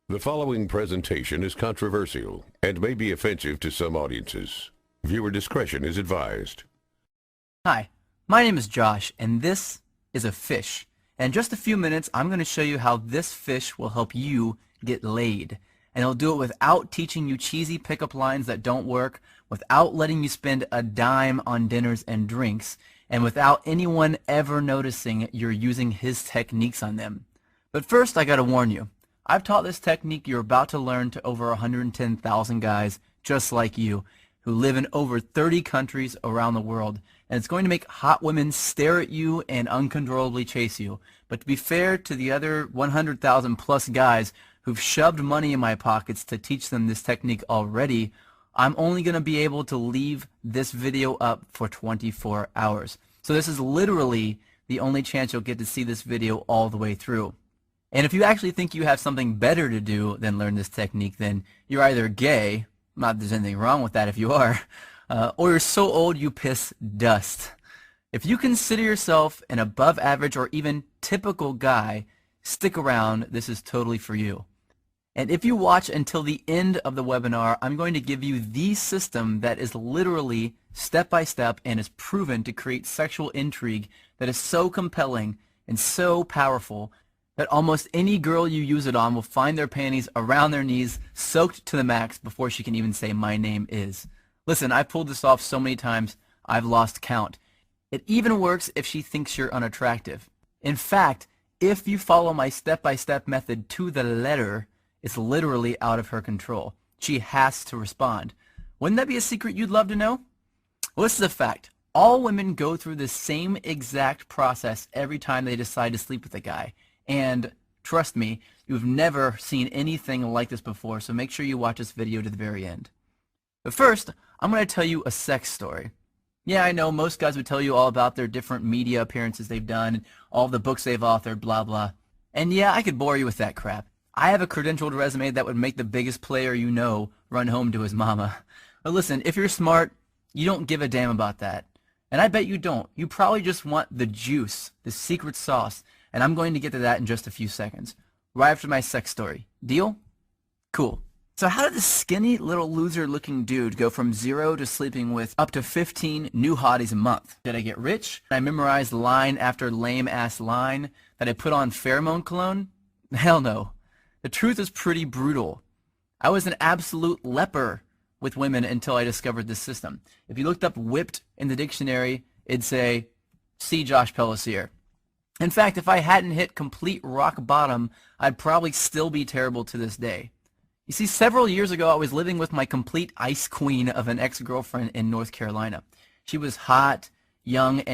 The following presentation is controversial and may be offensive to some audiences. Viewer discretion is advised. Hi, my name is Josh, and this is a fish. In just a few minutes, I'm going to show you how this fish will help you get laid. And it'll do it without teaching you cheesy pickup lines that don't work, without letting you spend a dime on dinners and drinks, and without anyone ever noticing you're using his techniques on them. But first, I gotta warn you. I've taught this technique you're about to learn to over 110,000 guys just like you who live in over 30 countries around the world, and it's going to make hot women stare at you and uncontrollably chase you. But to be fair to the other 100,000 plus guys who've shoved money in my pockets to teach them this technique already, I'm only going to be able to leave this video up for 24 hours. So this is literally the only chance you'll get to see this video all the way through. And if you actually think you have something better to do than learn this technique, then you're either gay, not that there's anything wrong with that if you are, or you're so old you piss dust. If you consider yourself an above average or even typical guy, stick around, this is totally for you. And if you watch until the end of the webinar, I'm going to give you the system that is literally step by step and is proven to create sexual intrigue that is so compelling and so powerful that almost any girl you use it on will find their panties around their knees, soaked to the max before she can even say, "My name is." Listen, I've pulled this off so many times, I've lost count. It even works if she thinks you're unattractive. In fact, if you follow my step-by-step method to the letter, it's literally out of her control. She has to respond. Wouldn't that be a secret you'd love to know? Well, this is a fact. All women go through the same exact process every time they decide to sleep with a guy. And trust me, you've never seen anything like this before, so make sure you watch this video to the very end. But first, I'm going to tell you a sex story. Yeah, I know most guys would tell you all about their different media appearances they've done, all the books they've authored, blah, blah. And yeah, I could bore you with that crap. I have a credentialed resume that would make the biggest player you know run home to his mama. But listen, if you're smart, you don't give a damn about that. And I bet you don't. You probably just want the juice, the secret sauce. And I'm going to get to that in just a few seconds, right after my sex story. Deal? Cool. So how did this skinny little loser looking dude go from 0 to sleeping with up to 15 new hotties a month? Did I get rich? Did I memorize line after lame ass line? Did I put on pheromone cologne? Hell no. The truth is pretty brutal. I was an absolute leper with women until I discovered this system. If you looked up whipped in the dictionary, it'd say, see Josh Pellissier. In fact, if I hadn't hit complete rock bottom, I'd probably still be terrible to this day. You see, several years ago, I was living with my complete ice queen of an ex-girlfriend in North Carolina. She was hot, young, and